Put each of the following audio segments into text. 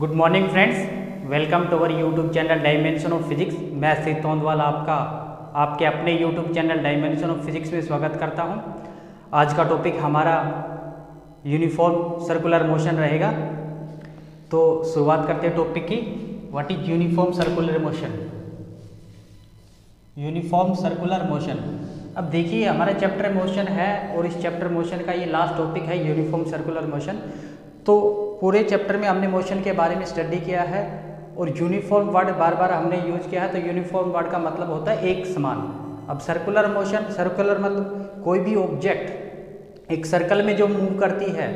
Good morning friends, welcome to our YouTube channel Dimension of Physics. मैं श्री तोंदवाल आपके अपने YouTube channel Dimension of Physics में स्वागत करता हूं। आज का टॉपिक हमारा यूनिफॉर्म सर्कुलर मोशन रहेगा। तो शुरुआत करते हैं टॉपिक की। What is uniform circular motion? Uniform circular motion. अब देखिए, हमारा चैप्टर मोशन है और इस चैप्टर मोशन का ये लास्ट टॉपिक है, यूनिफॉर्म सर्कुलर मोशन। तो पूरे चैप्टर में हमने मोशन के बारे में स्टडी किया है और यूनिफॉर्म वर्ड बार बार हमने यूज किया है। तो यूनिफॉर्म वर्ड का मतलब होता है एक समान। अब सर्कुलर मोशन, सर्कुलर मतलब कोई भी ऑब्जेक्ट एक सर्कल में जो मूव करती है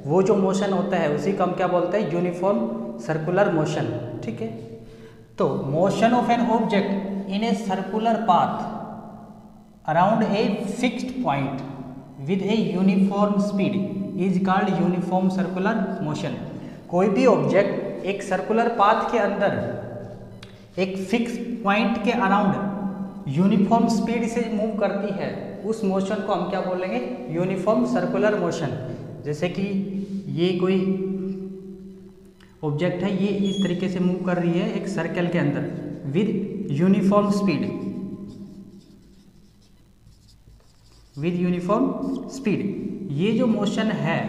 वो जो मोशन होता है उसी को हम क्या बोलते हैं? Uniform circular motion. ठीक है। तो motion of an object in a circular path around a fixed point with a uniform speed is called uniform circular motion. कोई भी ऑब्जेक्ट एक सर्कुलर पाथ के अंदर एक फिक्स पॉइंट के अराउंड यूनिफॉर्म स्पीड से मूव करती है, उस मोशन को हम क्या बोलेंगे? Uniform circular motion. जैसे कि ये कोई ऑब्जेक्ट है, ये इस तरीके से मूव कर रही है एक सर्कल के अंदर with uniform speed, with uniform speed. ये जो मोशन है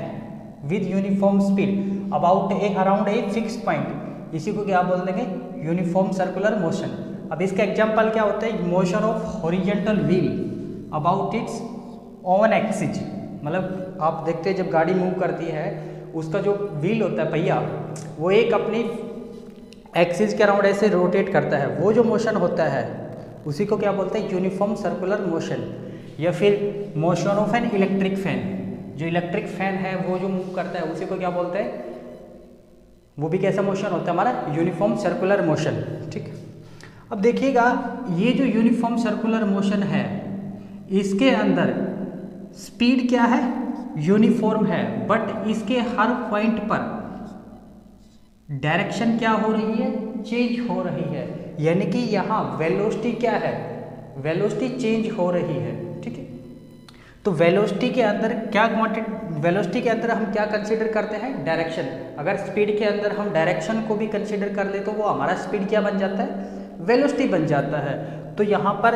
with uniform speed around a fixed point, इसी को क्या बोल देंगे? Uniform circular motion. अब इसका एग्जांपल क्या होता है? Motion of horizontal wheel about its own axis. मतलब आप देखते हैं जब गाड़ी मूव करती है उसका जो व्हील होता है, पहिया, वो एक अपनी एक्सिस के अराउंड ऐसे रोटेट करता है। वो जो मोशन होता है उसी को क्या बोलते हैं? Uniform circular motion. या फिर motion of an electric fan, जो इलेक्ट्रिक फैन है वो जो मूव करता है उसी को क्या बोलते हैं? वो भी कैसा मोशन होता है? हमारा यूनिफॉर्म सर्कुलर मोशन। ठीक। अब देखिएगा, ये जो यूनिफॉर्म सर्कुलर मोशन है इसके अंदर स्पीड क्या है? यूनिफॉर्म है, बट इसके हर पॉइंट पर डायरेक्शन क्या हो रही है? चेंज हो रही है। यानी कि यहाँ वेलोसिटी क्या है? वेलोसिटी चेंज हो रही है। ठीक है। तो वेलोसिटी के अंदर क्या वेलोसिटी के अंदर हम क्या कंसीडर करते हैं? डायरेक्शन। अगर स्पीड के अंदर हम डायरेक्शन को भी कंसीडर कर ले तो वो हमारा स्पीड क्या बन जाता है? वेलोसिटी बन जाता है। तो यहाँ पर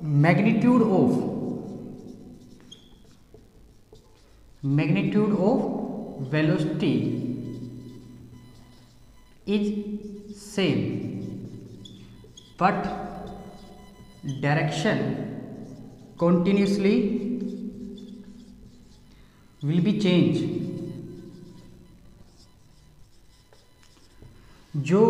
magnitude of velocity is same but direction continuously will be change। जो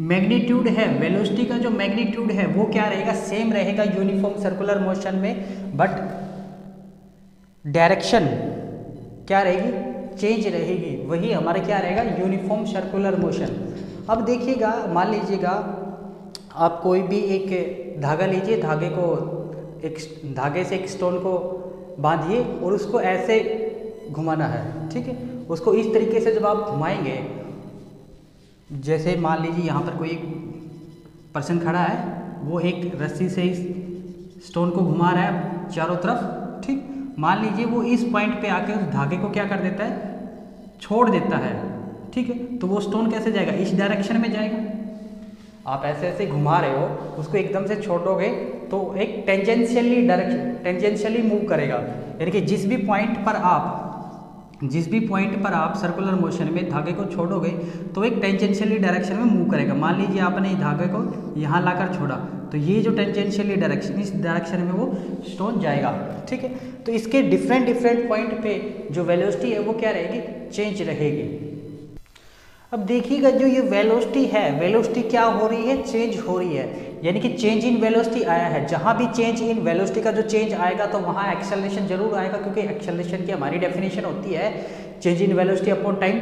मैग्नीट्यूड है, वेलोसिटी का जो मैग्नीट्यूड है वो क्या रहेगा? सेम रहेगा यूनिफॉर्म सर्कुलर मोशन में, बट डायरेक्शन क्या रहेगी? चेंज रहेगी। वही हमारा क्या रहेगा? Uniform circular motion. अब देखिएगा, मान लीजिएगा आप कोई भी एक धागा लीजिए, धागे से एक स्टोन को बांधिए और उसको ऐसे घुमाना है। ठीक है। उसको इस तरीके से जब आप घुमाएंगे, जैसे मान लीजिए यहाँ पर कोई पर्सन खड़ा है, वो एक रस्सी से इस स्टोन को घुमा रहा है चारों तरफ। ठीक। मान लीजिए वो इस पॉइंट पे आकर उस धागे को क्या कर देता है? छोड़ देता है। ठीक है। तो वो स्टोन कैसे जाएगा? इस डायरेक्शन में जाएगा। आप ऐसे ऐसे घुमा रहे हो, उसको एकदम से छोड़ोगे तो एक टेंजेंशियली मूव करेगा। यानी कि जिस भी पॉइंट पर आप सर्कुलर मोशन में धागे को छोड़ोगे तो एक टेंजेंशियली डायरेक्शन में मूव करेगा। मान लीजिए आपने धागे को यहाँ लाकर छोड़ा तो ये जो टेंजेंशियली डायरेक्शन, इस डायरेक्शन में वो स्टोन जाएगा। ठीक है। तो इसके डिफरेंट पॉइंट पे जो वेलोसिटी है वो क्या रहेगी? चेंज रहेगी। अब देखिएगा, जो ये वेलोसिटी है, वेलोसिटी क्या हो रही है? चेंज हो रही है। यानी कि चेंज इन वेलोसिटी आया है। जहाँ भी चेंज इन वेलोसिटी का जो चेंज आएगा तो वहाँ एक्सेलरेशन जरूर आएगा, क्योंकि एक्सेलरेशन की हमारी डेफिनेशन होती है change in velocity upon time.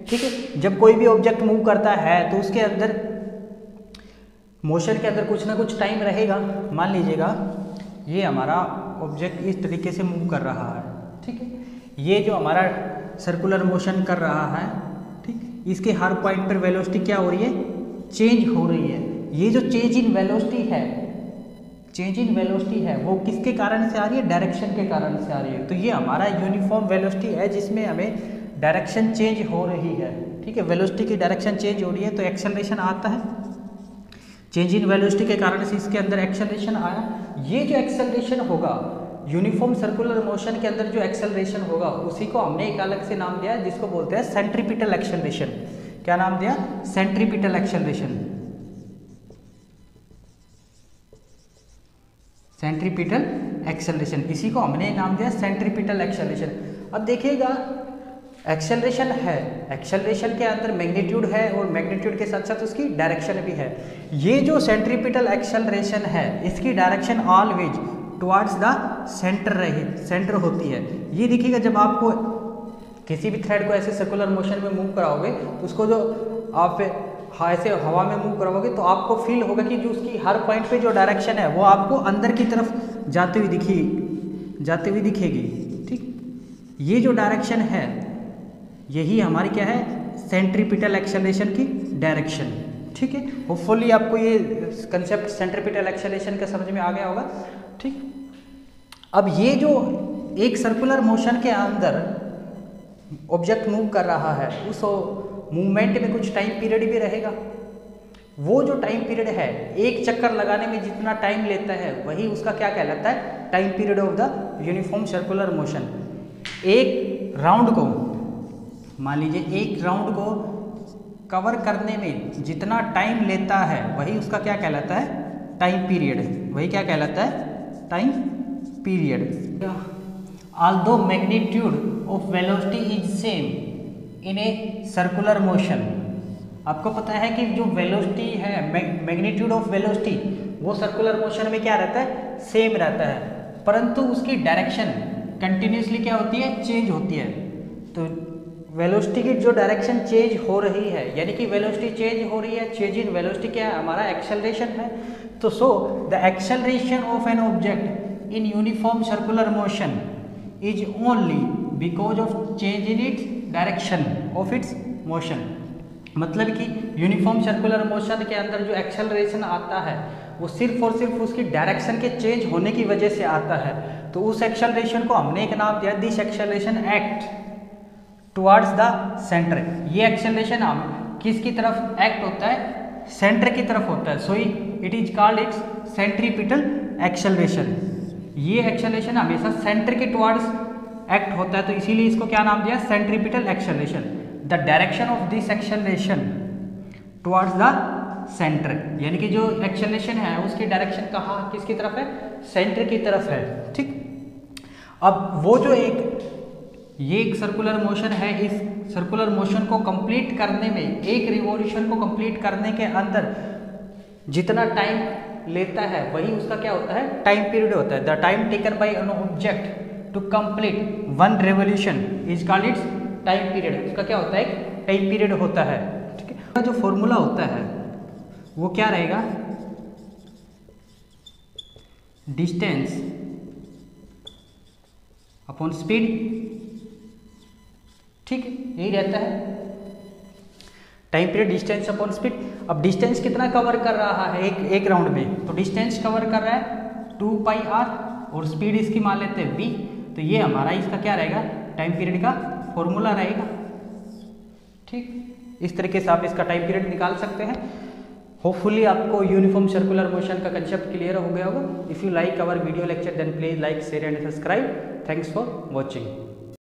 ठीक है। जब कोई भी ऑब्जेक्ट मूव करता है तो उसके अंदर, मोशन के अंदर कुछ ना कुछ टाइम रहेगा। मान लीजिएगा ये हमारा ऑब्जेक्ट इस तरीके से मूव कर रहा है। ठीक है। ये जो हमारा सर्कुलर मोशन कर रहा है, इसके हर पॉइंट पर वेलोसिटी क्या हो रही है? चेंज हो रही है। ये जो चेंज इन वेलोसिटी है वो किसके कारण से आ रही है? डायरेक्शन के कारण से आ रही है। तो ये हमारा यूनिफॉर्म वेलोसिटी है जिसमें हमें डायरेक्शन चेंज हो रही है, ठीक है, वेलोसिटी की डायरेक्शन चेंज हो रही है तो एक्सेलरेशन आता है। चेंज इन वेलोसिटी के कारण से इसके अंदर एक्सेलरेशन आया। ये जो एक्सेलरेशन होगा यूनिफॉर्म सर्कुलर मोशन के अंदर जो एक्सेलरेशन होगा उसी को हमने एक अलग से नाम दिया है जिसको बोलते हैं सेंट्रीपिटल एक्सेलरेशन। क्या नाम दिया? Centripetal acceleration. सेंट्रीपिटल एक्सेलरेशन, इसी को हमने नाम दिया सेंट्रीपिटल एक्सेलरेशन। अब देखिएगा एक्सेलरेशन है, एक्सेलरेशन के अंदर मैग्नीट्यूड है और मैग्नीट्यूड के साथ साथ उसकी डायरेक्शन भी है। ये जो सेंट्रीपिटल एक्सेलरेशन है इसकी direction always towards the centre रही सेंटर होती है। ये देखिएगा जब आपको किसी भी थ्रेड को ऐसे सर्कुलर मोशन में मूव कराओगे तो उसको जो आप ऐसे हवा में मूव कराओगे तो आपको फील होगा कि जो उसकी हर पॉइंट पे जो डायरेक्शन है वो आपको अंदर की तरफ जाते हुए दिखेगी। ठीक, ये जो डायरेक्शन है यही हमारी क्या है? सेंट्रीपिटल एक्सेलरेशन की डायरेक्शन। ठीक है, होपफुली आपको ये कंसेप्ट सेंट्रीपिटल एक्सेलरेशन का समझ में आ गया होगा। ठीक, अब ये जो एक सर्कुलर मोशन के अंदर ऑब्जेक्ट मूव कर रहा है उस मूवमेंट में कुछ टाइम पीरियड भी रहेगा। वो जो टाइम पीरियड है एक चक्कर लगाने में जितना टाइम लेता है वही उसका क्या कहलाता है? Time period of the uniform circular motion. एक राउंड को मान लीजिए एक राउंड को कवर करने में जितना टाइम लेता है वही उसका क्या कहलाता है? Time period. वही क्या कहलाता है? Time period. Although magnitude of velocity is same in a circular motion. आपको पता है कि जो वेलोसिटी है मैग्नीट्यूड ऑफ वेलोसिटी वो सर्कुलर मोशन में क्या रहता है? सेम रहता है, परंतु उसकी डायरेक्शन कंटिन्यूसली क्या होती है? चेंज होती है। तो वेलोसिटी की जो डायरेक्शन चेंज हो रही है यानी कि वेलोसिटी चेंज हो रही है, चेंज इन वेलोसिटी क्या है? हमारा एक्सेलरेशन है। तो so the acceleration of an object in uniform circular motion is only because of change in its direction of its motion. मतलब कि यूनिफॉर्म सर्कुलर मोशन के अंदर जो एक्सेलरेशन आता है वो सिर्फ और सिर्फ उसकी डायरेक्शन के चेंज होने की वजह से आता है। तो उस एक्सेलरेशन को हमने एक नाम दिया, this acceleration act towards the centre. ये एक्सेलरेशन हम किसकी तरफ एक्ट होता है? सेंटर की तरफ होता है। So it is called it's centripetal acceleration. ये एक्सेलरेशन हमेशा सेंटर के टुवर्ड्स एक्ट होता है तो इसीलिए इसको क्या नाम दिया? Centripetal acceleration. The direction of this acceleration towards the centre, यानी कि जो एक्सेलरेशन है उसकी डायरेक्शन कहाँ किसकी तरफ है? सेंटर की तरफ है। ठीक, अब वो जो ये एक सर्कुलर मोशन है, इस सर्कुलर मोशन को कंप्लीट करने में, एक रिवॉल्यूशन को कंप्लीट करने के अंदर जितना टाइम लेता है वही उसका क्या होता है? टाइम पीरियड होता है। The time taken by an object to complete one revolution is called its time period. उसका क्या होता है? एक टाइम पीरियड होता है। ठीक है, जो फॉर्मूला होता है वो क्या रहेगा? Distance upon speed. ठीक है, यही रहता है time period, distance upon speed. अब डिस्टेंस कितना कवर कर रहा है एक राउंड में? तो डिस्टेंस कवर कर रहा है 2πr और स्पीड इसकी मान लेते हैं v। तो ये हमारा इसका क्या रहेगा? टाइम पीरियड का फॉर्मूला रहेगा। ठीक, इस तरीके से आप इसका टाइम पीरियड निकाल सकते हैं। होपफुली आपको यूनिफॉर्म सर्कुलर मोशन का कंसेप्ट क्लियर हो गया होगा। If you like our video lecture then please like, share and subscribe. Thanks for watching.